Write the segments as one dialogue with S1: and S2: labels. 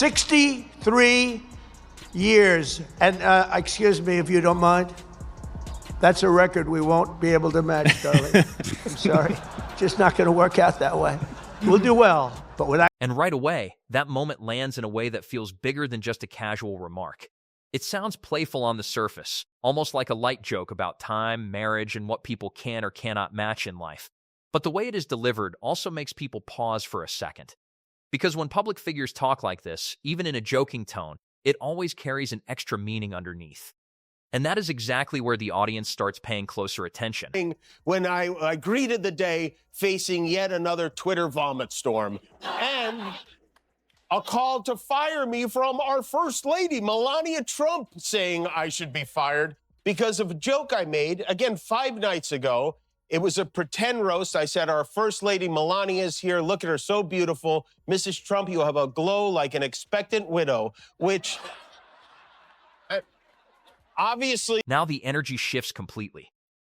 S1: 63 years. And excuse me, if you don't mind. That's a record we won't be able to match, darling. I'm sorry. Just not going to work out that way. We'll do well, but without...
S2: And right away, that moment lands in a way that feels bigger than just a casual remark. It sounds playful on the surface, almost like a light joke about time, marriage, and what people can or cannot match in life. But the way it is delivered also makes people pause for a second. Because when public figures talk like this, even in a joking tone, it always carries an extra meaning underneath. And that is exactly where the audience starts paying closer attention.
S3: When I greeted the day facing yet another Twitter vomit storm and a call to fire me from our First Lady, Melania Trump, saying I should be fired because of a joke I made, again, 5 nights ago. It was a pretend roast. I said, our First Lady Melania is here. Look at her, so beautiful. Mrs. Trump, you have a glow like an expectant widow, which... obviously.
S2: Now the energy shifts completely.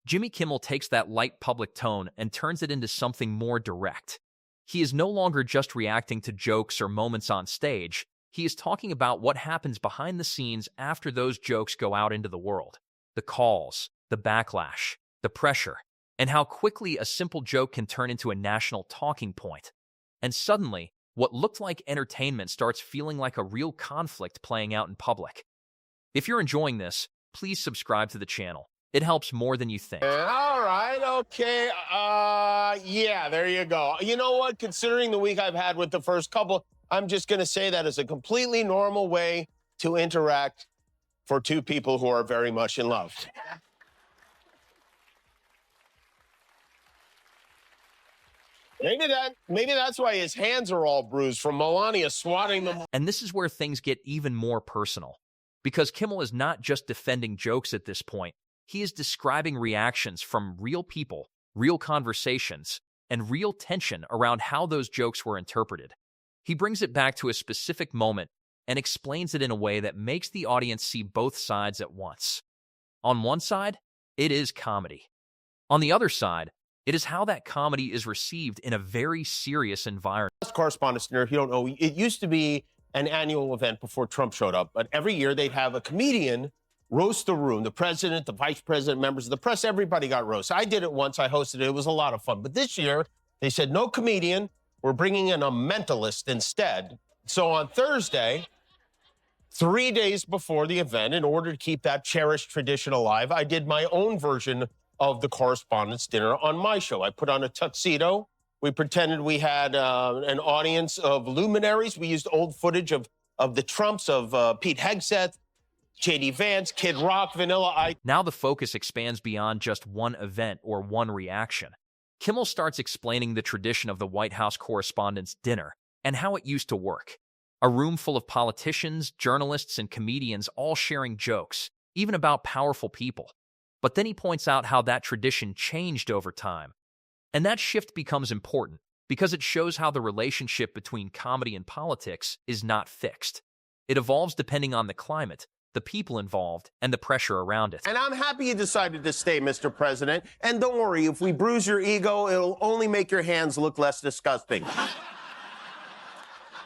S2: Jimmy Kimmel takes that light public tone and turns it into something more direct. He is no longer just reacting to jokes or moments on stage. He is talking about what happens behind the scenes after those jokes go out into the world. The calls, the backlash, the pressure, and how quickly a simple joke can turn into a national talking point. And suddenly, what looked like entertainment starts feeling like a real conflict playing out in public. If you're enjoying this, please subscribe to the channel. It helps more than you think.
S3: All right, okay. Yeah, there you go. You know what? Considering the week I've had with the first couple, I'm just going to say that is a completely normal way to interact for two people who are very much in love. Maybe that's why his hands are all bruised from Melania swatting them.
S2: And this is where things get even more personal. Because Kimmel is not just defending jokes at this point, he is describing reactions from real people, real conversations, and real tension around how those jokes were interpreted. He brings it back to a specific moment and explains it in a way that makes the audience see both sides at once. On one side, it is comedy. On the other side, it is how that comedy is received in a very serious environment.
S3: Correspondence dinner, if you don't know, it used to be an annual event before Trump showed up. But every year they'd have a comedian roast the room. The president, the vice president, members of the press, everybody got roasted. I did it once. I hosted it. It was a lot of fun. But this year they said, no comedian. We're bringing in a mentalist instead. So on Thursday, 3 days before the event, in order to keep that cherished tradition alive, I did my own version of the Correspondence Dinner on my show. I put on a tuxedo. We pretended we had an audience of luminaries. We used old footage of the Trumps, of Pete Hegseth, J.D. Vance, Kid Rock, Vanilla Ice.
S2: Now the focus expands beyond just one event or one reaction. Kimmel starts explaining the tradition of the White House Correspondents' Dinner and how it used to work. A room full of politicians, journalists, and comedians all sharing jokes, even about powerful people. But then he points out how that tradition changed over time. And that shift becomes important because it shows how the relationship between comedy and politics is not fixed. It evolves depending on the climate, the people involved, and the pressure around it.
S3: And I'm happy you decided to stay, Mr. President. And don't worry, if we bruise your ego, it'll only make your hands look less disgusting.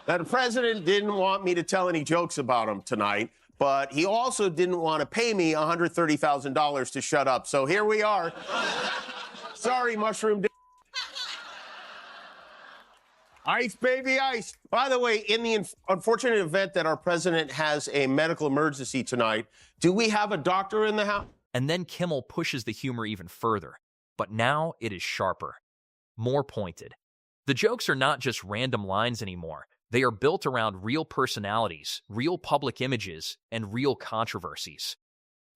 S3: Now, the president didn't want me to tell any jokes about him tonight, but he also didn't want to pay me $130,000 to shut up. So here we are. Sorry, Mushroom. Ice, baby, ice. By the way, in the unfortunate event that our president has a medical emergency tonight, do we have a doctor in the house?
S2: And then Kimmel pushes the humor even further. But now it is sharper, more pointed. The jokes are not just random lines anymore. They are built around real personalities, real public images, and real controversies.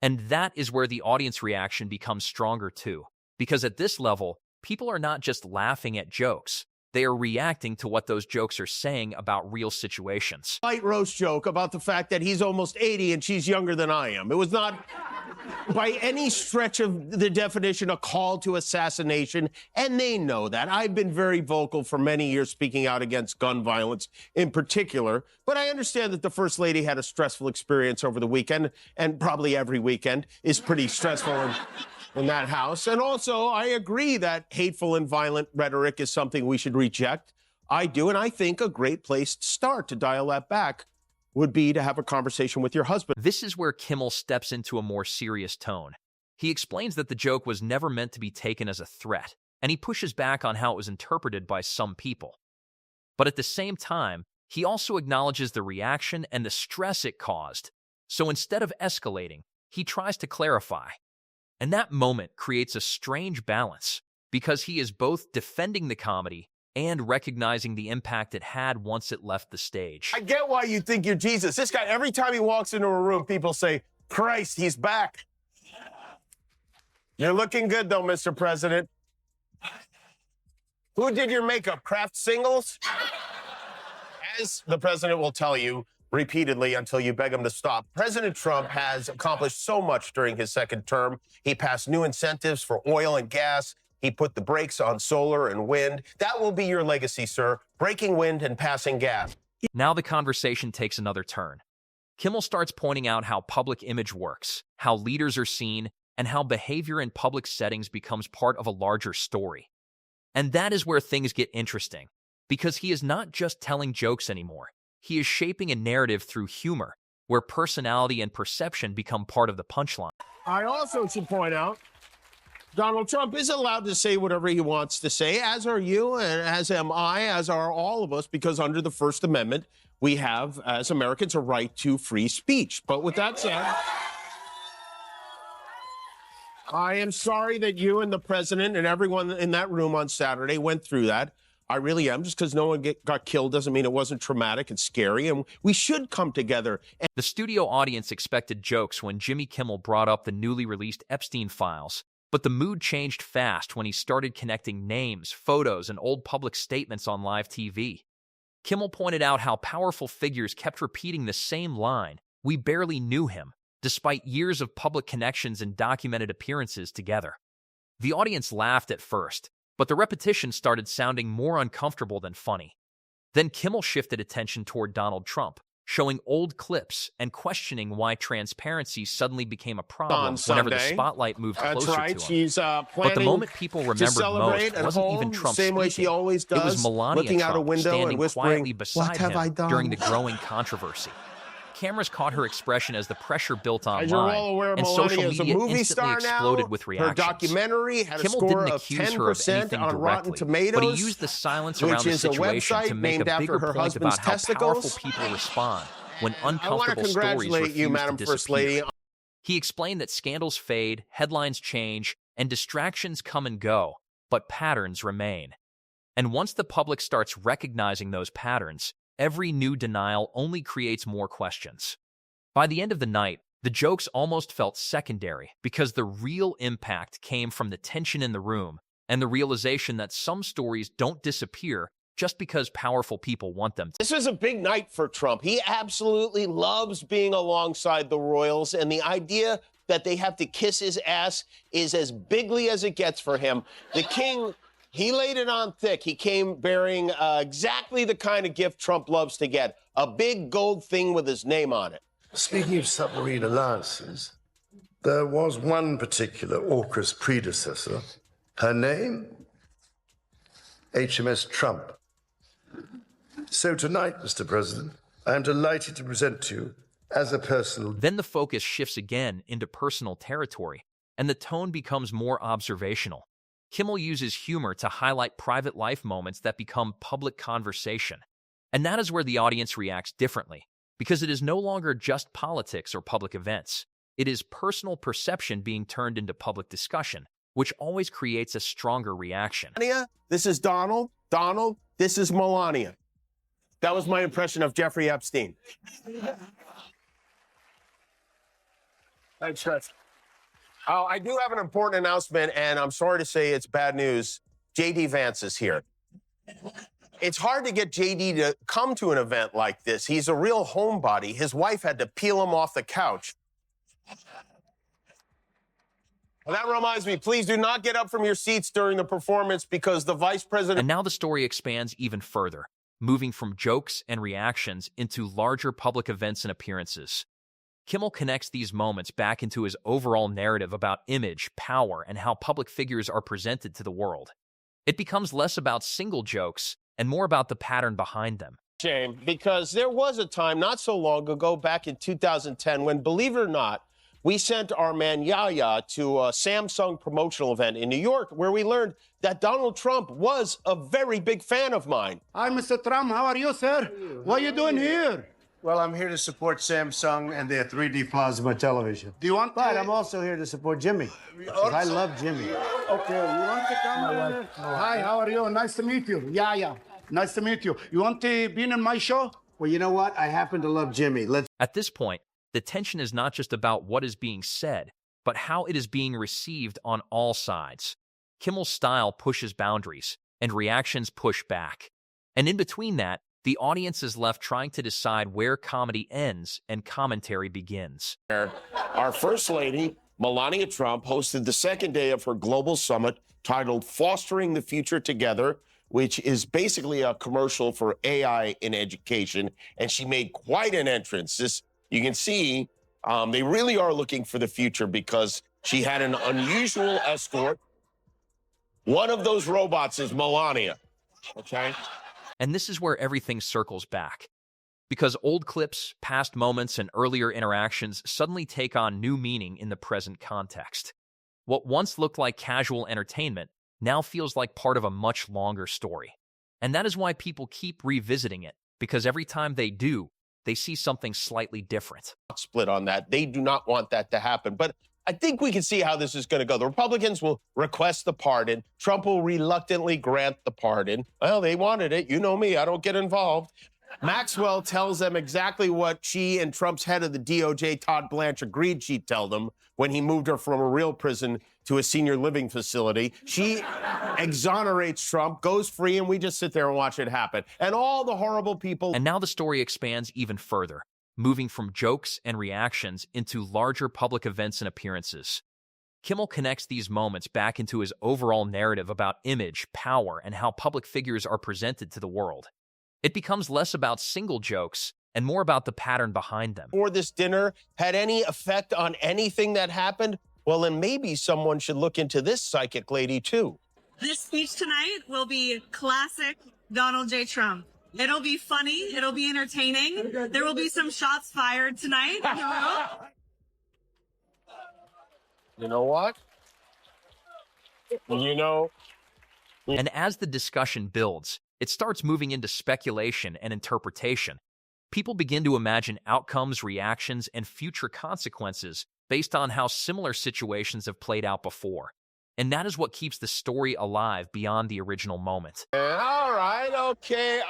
S2: And that is where the audience reaction becomes stronger too. Because at this level, people are not just laughing at jokes. They are reacting to what those jokes are saying about real situations.
S3: Light roast joke about the fact that he's almost 80 and she's younger than I am. It was not, by any stretch of the definition, a call to assassination, and they know that. I've been very vocal for many years speaking out against gun violence in particular, but I understand that the First Lady had a stressful experience over the weekend, and probably every weekend is pretty stressful in that house. And also, I agree that hateful and violent rhetoric is something we should reject. I do, and I think a great place to start to dial that back would be to have a conversation with your husband.
S2: This is where Kimmel steps into a more serious tone. He explains that the joke was never meant to be taken as a threat, and he pushes back on how it was interpreted by some people. But at the same time, he also acknowledges the reaction and the stress it caused. So instead of escalating, he tries to clarify. And that moment creates a strange balance, because he is both defending the comedy and recognizing the impact it had once it left the stage.
S3: I get why you think you're Jesus. This guy, every time he walks into a room, people say, Christ, he's back. You're looking good, though, Mr. President. Who did your makeup? Kraft Singles? As the president will tell you repeatedly until you beg him to stop, President Trump has accomplished so much during his second term. He passed new incentives for oil and gas. He put the brakes on solar and wind. That will be your legacy, sir. Breaking wind and passing gas.
S2: Now the conversation takes another turn. Kimmel starts pointing out how public image works, how leaders are seen, and how behavior in public settings becomes part of a larger story. And that is where things get interesting, because he is not just telling jokes anymore. He is shaping a narrative through humor, where personality and perception become part of the punchline.
S3: I also should point out, Donald Trump is allowed to say whatever he wants to say, as are you, and as am I, as are all of us, because under the First Amendment, we have, as Americans, a right to free speech. But with that said, I am sorry that you and the president and everyone in that room on Saturday went through that. I really am. Just because no one got killed doesn't mean it wasn't traumatic and scary, and we should come together.
S2: The studio audience expected jokes when Jimmy Kimmel brought up the newly released Epstein files, but the mood changed fast when he started connecting names, photos, and old public statements on live TV. Kimmel pointed out how powerful figures kept repeating the same line, "We barely knew him," despite years of public connections and documented appearances together. The audience laughed at first, but the repetition started sounding more uncomfortable than funny. Then Kimmel shifted attention toward Donald Trump, showing old clips and questioning why transparency suddenly became a problem whenever the spotlight moved closer to him.
S3: She's
S2: But the moment people remembered most wasn't even Trump
S3: same way she
S2: speaking.
S3: always does,
S2: It was Melania
S3: looking out a
S2: Trump
S3: window
S2: standing
S3: and whispering,
S2: quietly beside
S3: "What have I
S2: him
S3: done?"
S2: during the growing controversy. Cameras caught her expression as the pressure built
S3: As you're all
S2: online,
S3: aware,
S2: and
S3: Melania
S2: social
S3: is a
S2: media
S3: movie
S2: instantly
S3: star
S2: exploded
S3: now.
S2: with
S3: Her
S2: reactions.
S3: documentary had a
S2: Kimmel
S3: score
S2: didn't
S3: of
S2: accuse her of
S3: 10%
S2: anything
S3: on Rotten
S2: directly,
S3: Tomatoes,
S2: but he used the silence
S3: which
S2: around the
S3: is a
S2: situation
S3: website
S2: to make
S3: named
S2: a
S3: after
S2: bigger
S3: her
S2: point
S3: husband's
S2: about how
S3: testicles.
S2: powerful people respond when
S3: I want to
S2: uncomfortable stories
S3: congratulate
S2: refuse
S3: you,
S2: to
S3: Madam
S2: disappear.
S3: First Lady.
S2: He explained that scandals fade, headlines change, and distractions come and go, but patterns remain. And once the public starts recognizing those patterns, every new denial only creates more questions. By the end of the night, the jokes almost felt secondary because the real impact came from the tension in the room and the realization that some stories don't disappear just because powerful people want them to.
S3: This was a big night for Trump. He absolutely loves being alongside the royals, and the idea that they have to kiss his ass is as bigly as it gets for him. The king, he laid it on thick. He came bearing exactly the kind of gift Trump loves to get, a big gold thing with his name on it.
S4: Speaking of submarine alliances, there was one particular AUKUS predecessor. Her name? HMS Trump. So tonight, Mr. President, I am delighted to present to you as a personal...
S2: Then the focus shifts again into personal territory, and the tone becomes more observational. Kimmel uses humor to highlight private life moments that become public conversation. And that is where the audience reacts differently, because it is no longer just politics or public events. It is personal perception being turned into public discussion, which always creates a stronger reaction.
S3: Melania, this is Donald. Donald, this is Melania. That was my impression of Jeffrey Epstein. Thanks, Chris. Oh, I do have an important announcement, and I'm sorry to say it's bad news. J.D. Vance is here. It's hard to get J.D. to come to an event like this. He's a real homebody. His wife had to peel him off the couch. Well, that reminds me, please do not get up from your seats during the performance because the vice president...
S2: And now the story expands even further, moving from jokes and reactions into larger public events and appearances. Kimmel connects these moments back into his overall narrative about image, power, and how public figures are presented to the world. It becomes less about single jokes and more about the pattern behind them.
S3: Shame, because there was a time not so long ago, back in 2010, when, believe it or not, we sent our man Yaya to a Samsung promotional event in New York where we learned that Donald Trump was a very big fan of mine.
S5: Hi, Mr. Trump. How are you, sir? What are you doing here?
S6: Well, I'm here to support Samsung and their 3D plasma television.
S5: Do you want
S6: But I'm also here to support Jimmy. 'Cause I love Jimmy.
S5: Okay, you want to come over? Hi, how are you? Nice to meet you. Yeah. Nice to meet you. You want to be in my show?
S6: Well, you know what? I happen to love Jimmy. Let's.
S2: At this point, the tension is not just about what is being said, but how it is being received on all sides. Kimmel's style pushes boundaries, and reactions push back. And in between that, the audience is left trying to decide where comedy ends and commentary begins.
S3: Our First Lady, Melania Trump, hosted the second day of her global summit titled Fostering the Future Together, which is basically a commercial for AI in education. And she made quite an entrance. You can see they really are looking for the future because she had an unusual escort. One of those robots is Melania, okay?
S2: And this is where everything circles back. Because old clips, past moments, and earlier interactions suddenly take on new meaning in the present context. What once looked like casual entertainment now feels like part of a much longer story. And that is why people keep revisiting it, because every time they do, they see something slightly different.
S3: Split on that. They do not want that to happen. But I think we can see how this is going to go. The Republicans will request the pardon. Trump will reluctantly grant the pardon. Well, they wanted it. You know me. I don't get involved. Maxwell tells them exactly what she and Trump's head of the DOJ, Todd Blanche, agreed she'd tell them when he moved her from a real prison to a senior living facility. She exonerates Trump, goes free, and we just sit there and watch it happen. And all the horrible people.
S2: And now the story expands even further, moving from jokes and reactions into larger public events and appearances. Kimmel connects these moments back into his overall narrative about image, power, and how public figures are presented to the world. It becomes less about single jokes and more about the pattern behind them.
S3: Before this dinner had any effect on anything that happened, well, then maybe someone should look into this psychic lady, too.
S7: This speech tonight will be classic Donald J. Trump. It'll be funny. It'll be entertaining. There will be some shots fired tonight in the room.
S3: You know what? You know.
S2: And as the discussion builds, it starts moving into speculation and interpretation. People begin to imagine outcomes, reactions, and future consequences based on how similar situations have played out before. And that is what keeps the story alive beyond the original moment.
S3: All right, okay.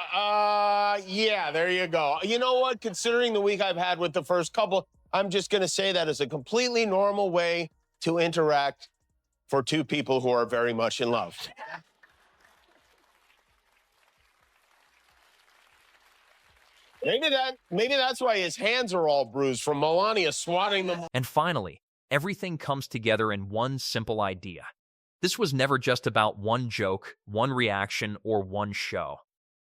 S3: Yeah, there you go. You know what? Considering the week I've had with the first couple, I'm just going to say that is a completely normal way to interact for two people who are very much in love. Maybe that's why his hands are all bruised from Melania swatting them.
S2: And finally, everything comes together in one simple idea. This was never just about one joke, one reaction, or one show.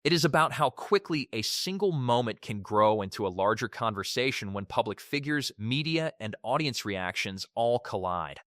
S2: It is about how quickly a single moment can grow into a larger conversation when public figures, media, and audience reactions all collide.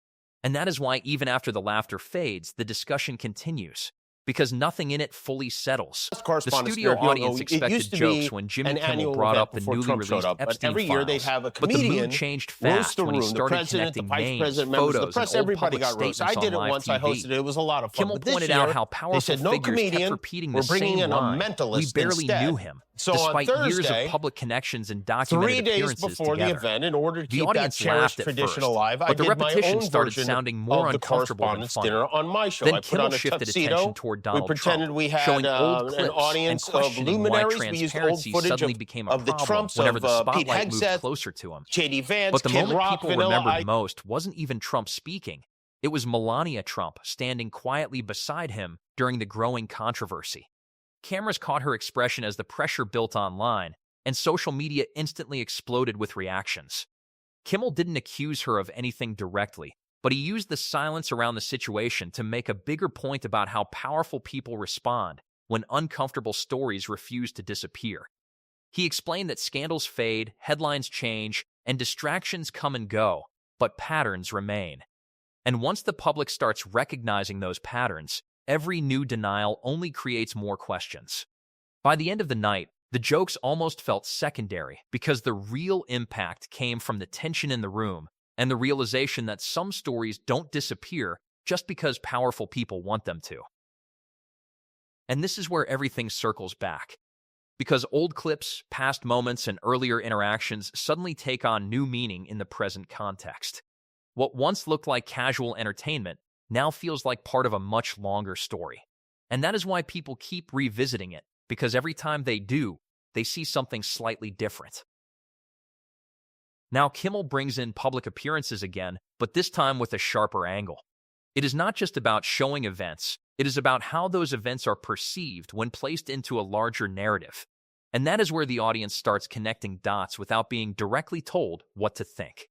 S2: And that is why even after the laughter fades, the discussion continues. Because nothing in it fully settles. The studio audience expected jokes when Jimmy Kimmel brought up the newly released Epstein
S3: every year they'd have a
S2: but the
S3: comedian
S2: mood changed fast when he started connecting names, photos, and old public statements
S3: I did it
S2: on live
S3: once.
S2: TV.
S3: I hosted it. It was a lot of fun.
S2: Kimmel
S3: But this
S2: pointed
S3: year,
S2: out how powerful
S3: they said, no
S2: figures kept
S3: comedian.
S2: repeating
S3: We're
S2: the
S3: bringing
S2: same
S3: in a
S2: line.
S3: mentalist
S2: We barely
S3: instead.
S2: knew him,
S3: So
S2: despite
S3: on
S2: years
S3: Thursday,
S2: of public connections and
S3: 3
S2: documented
S3: days
S2: appearances
S3: before
S2: together.
S3: the event, in order to
S2: The
S3: keep that
S2: audience
S3: cherished
S2: laughed at
S3: tradition
S2: first,
S3: alive, I
S2: but the
S3: did my
S2: repetition
S3: own
S2: started
S3: version
S2: sounding more
S3: of the
S2: uncomfortable than
S3: Correspondents'
S2: funny.
S3: Dinner on my show.
S2: Then
S3: I put
S2: Kimmel
S3: on a
S2: shifted
S3: tuxedo.
S2: attention toward Donald
S3: We pretended
S2: Trump,
S3: we had
S2: showing old
S3: an
S2: clips and
S3: audience of
S2: questioning why
S3: luminaries. We used old
S2: transparency
S3: footage
S2: suddenly
S3: of,
S2: became a
S3: of the
S2: problem
S3: Trumps,
S2: whenever
S3: of
S2: the
S3: Pete
S2: spotlight moved
S3: Hegseth,
S2: closer to him.
S3: J.D. Vance,
S2: But the
S3: Kid
S2: moment
S3: Rock,
S2: people
S3: Vanilla
S2: remembered
S3: Ice.
S2: most wasn't even Trump speaking. It was Melania Trump standing quietly beside him during the growing controversy. Cameras caught her expression as the pressure built online, and social media instantly exploded with reactions. Kimmel didn't accuse her of anything directly, but he used the silence around the situation to make a bigger point about how powerful people respond when uncomfortable stories refuse to disappear. He explained that scandals fade, headlines change, and distractions come and go, but patterns remain. And once the public starts recognizing those patterns, every new denial only creates more questions. By the end of the night, the jokes almost felt secondary because the real impact came from the tension in the room and the realization that some stories don't disappear just because powerful people want them to. And this is where everything circles back, because old clips, past moments, and earlier interactions suddenly take on new meaning in the present context. What once looked like casual entertainment now feels like part of a much longer story. And that is why people keep revisiting it, because every time they do, they see something slightly different. Now, Kimmel brings in public appearances again, but this time with a sharper angle. It is not just about showing events, it is about how those events are perceived when placed into a larger narrative. And that is where the audience starts connecting dots without being directly told what to think.